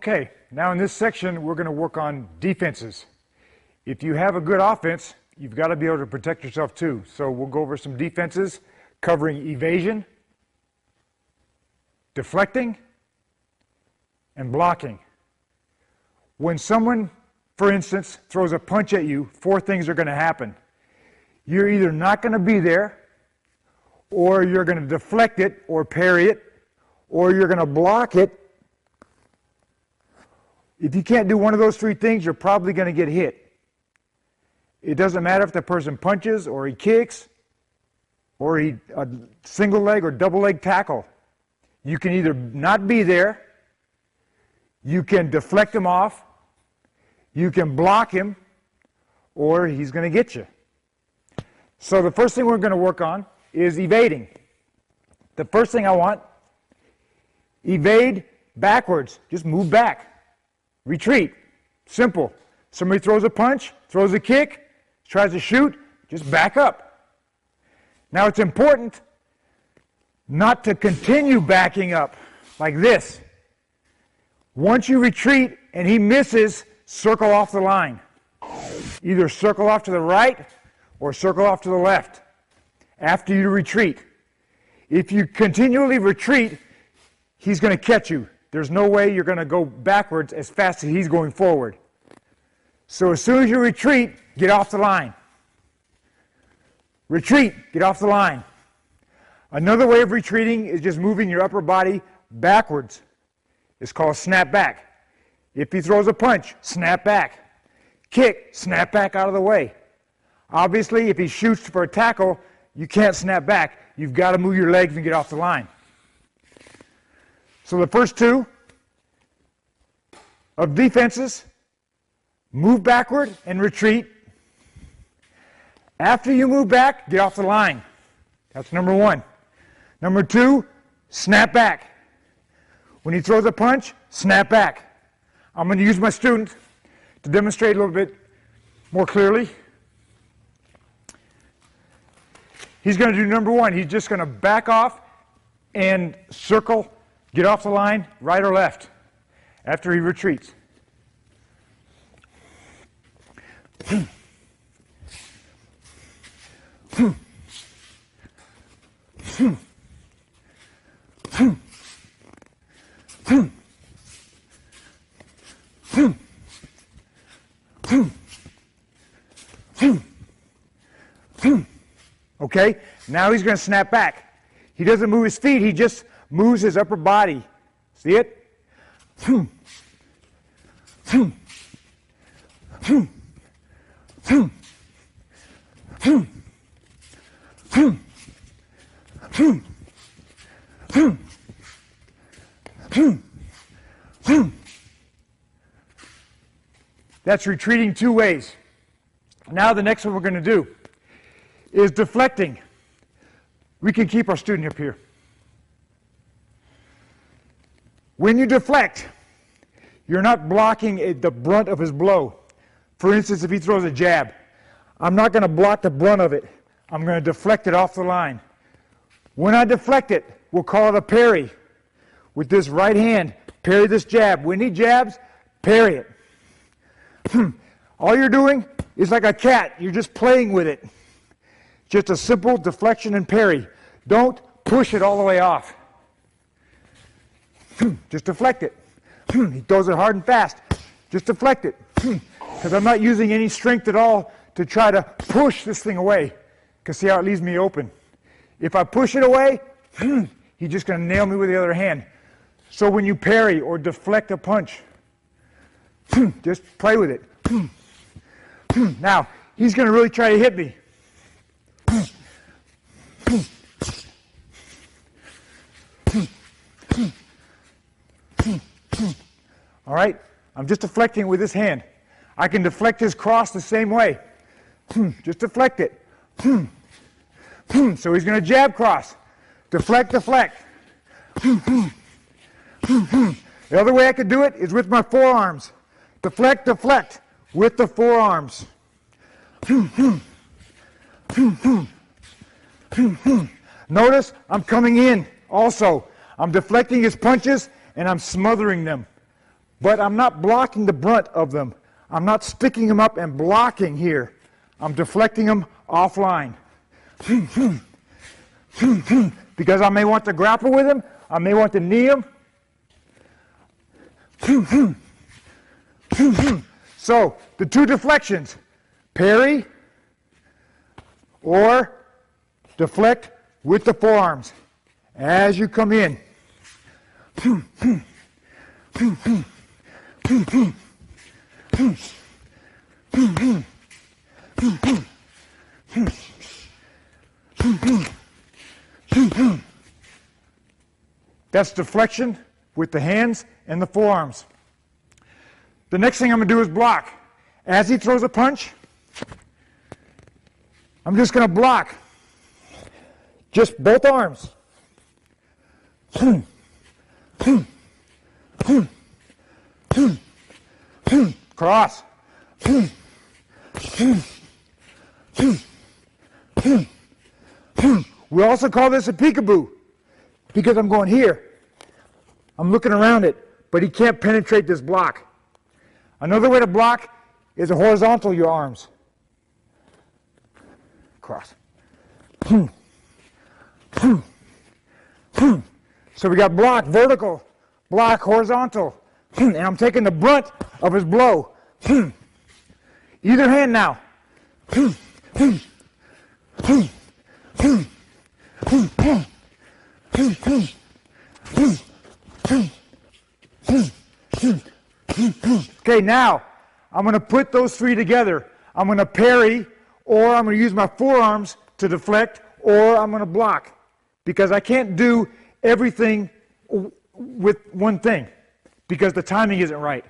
Okay, now in this section we're going to work on defenses. If you have a good offense, you've got to be able to protect yourself too. So we'll go over some defenses covering evasion, deflecting, and blocking. When someone, for instance, throws a punch at you, 4 things are going to happen. You're either not going to be there, or you're going to deflect it or parry it, or you're going to block it. If you can't do one of those 3 things, you're probably going to get hit. It doesn't matter if the person punches or he kicks or he a single leg or double leg tackle. You can either not be there, you can deflect him off, you can block him, or he's going to get you. So the first thing we're going to work on is evading. The first thing I want, evade backwards. Just move back. Retreat. Simple. Somebody throws a punch, throws a kick, tries to shoot, just back up. Now it's important not to continue backing up like this. Once you retreat and he misses, circle off the line. Either circle off to the right or circle off to the left after you retreat. If you continually retreat, he's going to catch you. There's no way you're going to go backwards as fast as he's going forward. So as soon as you retreat, get off the line. Retreat, get off the line. Another way of retreating is just moving your upper body backwards. It's called snap back. If he throws a punch, snap back. Kick, snap back out of the way. Obviously, if he shoots for a tackle, you can't snap back. You've got to move your legs and get off the line. So the first 2 of defenses, move backward and retreat. After you move back, get off the line. That's number 1. Number 2, snap back. When he throws a punch, snap back. I'm going to use my student to demonstrate a little bit more clearly. He's going to do number 1. He's just going to back off and circle, get off the line, right or left, after he retreats. Okay, now he's going to snap back. He doesn't move his feet, he just moves his upper body. See it? That's retreating 2 ways. Now the next one we're going to do is deflecting. We can keep our student up here. When you deflect, you're not blocking the brunt of his blow. For instance, if he throws a jab, I'm not going to block the brunt of it. I'm going to deflect it off the line. When I deflect it, we'll call it a parry. With this right hand, parry this jab. When he jabs, parry it. All you're doing is like a cat. You're just playing with it. Just a simple deflection and parry. Don't push it all the way off. Just deflect it. He throws it hard and fast. Just deflect it. Because I'm not using any strength at all to try to push this thing away. Because see how it leaves me open. If I push it away, he's just going to nail me with the other hand. So when you parry or deflect a punch, just play with it. Now, he's going to really try to hit me. All right? I'm just deflecting with this hand. I can deflect his cross the same way. Just deflect it. So he's going to jab cross. Deflect, deflect. The other way I could do it is with my forearms. Deflect, deflect with the forearms. Notice I'm coming in also. I'm deflecting his punches and I'm smothering them. but I'm not blocking the brunt of them. I'm not sticking them up and blocking here. I'm deflecting them offline. Because I may want to grapple with him, I may want to knee him. So, the two deflections, parry or deflect with the forearms as you come in. That's deflection with the hands and the forearms. The next thing I'm going to do is block. As he throws a punch, I'm just going to block. Just both arms. Cross. We also call this a peekaboo because I'm going here. I'm looking around it, but he can't penetrate this block. Another way to block is to horizontal your arms. Cross. So we got block, vertical, block, horizontal. And I'm taking the brunt of his blow. Either hand now. Okay, now I'm going to put those three together. I'm going to parry, or I'm going to use my forearms to deflect, or I'm going to block. Because I can't do everything with one thing, because the timing isn't right.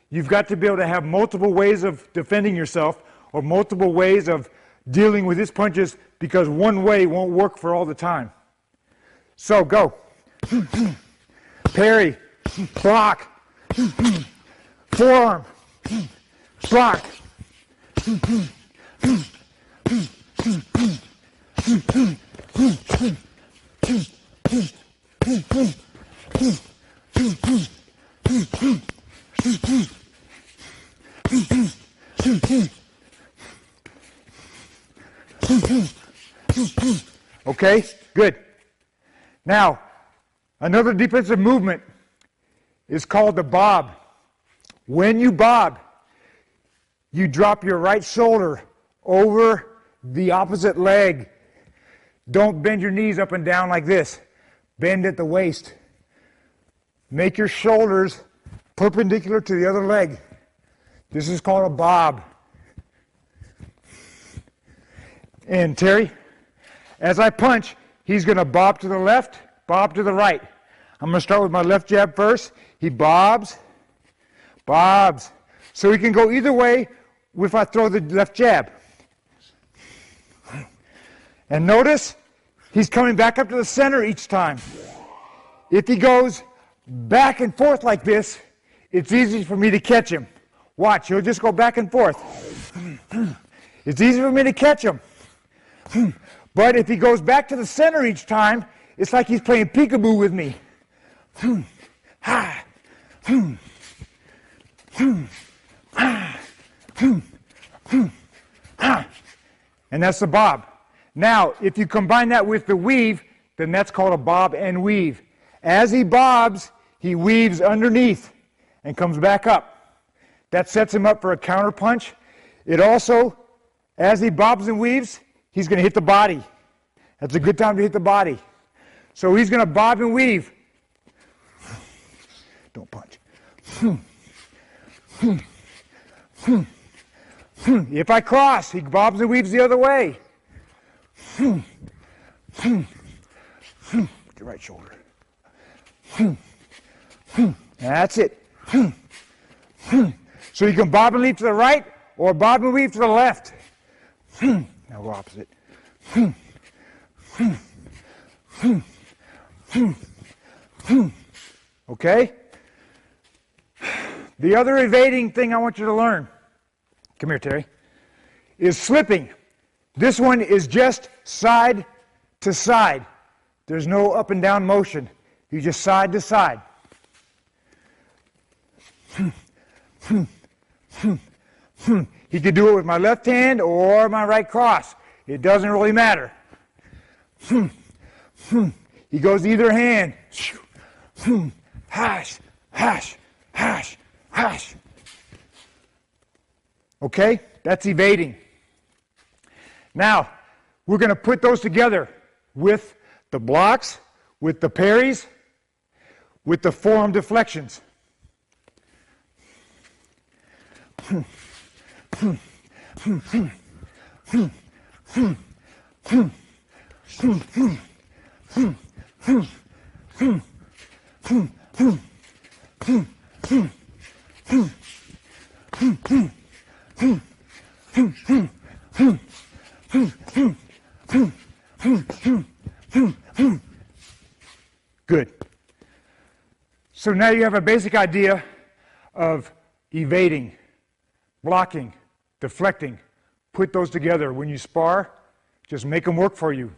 You've got to be able to have multiple ways of defending yourself, or multiple ways of dealing with his punches, because one way won't work for all the time. So, go. Parry, block, forearm, block. Okay, good. Now, another defensive movement is called the bob. When you bob, you drop your right shoulder over the opposite leg. Don't bend your knees up and down like this. Bend at the waist. Make your shoulders perpendicular to the other leg. This is called a bob. And Terry, as I punch, he's going to bob to the left, bob to the right. I'm going to start with my left jab first. He bobs, bobs. So he can go either way if I throw the left jab. And notice, he's coming back up to the center each time. If he goes back and forth like this, it's easy for me to catch him. Watch, he'll just go back and forth. It's easy for me to catch him. But if he goes back to the center each time, it's like he's playing peekaboo with me. And that's the bob. Now, if you combine that with the weave, then that's called a bob and weave. As he bobs, he weaves underneath and comes back up. That sets him up for a counter punch. It also, as he bobs and weaves, he's going to hit the body. That's a good time to hit the body. So he's going to bob and weave. Don't punch. If I cross, he bobs and weaves the other way. With your right shoulder. That's it. So you can bob and weave to the right or bob and weave to the left. Now go opposite. Okay? The other evading thing I want you to learn, come here, Terry, is slipping. This one is just side to side. There's no up and down motion. You just side to side. He could do it with my left hand or my right cross. It doesn't really matter. He goes either hand. Hash, hash, hash, hash. Okay? That's evading. Now, we're going to put those together with the blocks, with the parries, with the forearm deflections. Good. So now you have a basic idea of evading, blocking, deflecting. Put those together. When you spar, just make them work for you.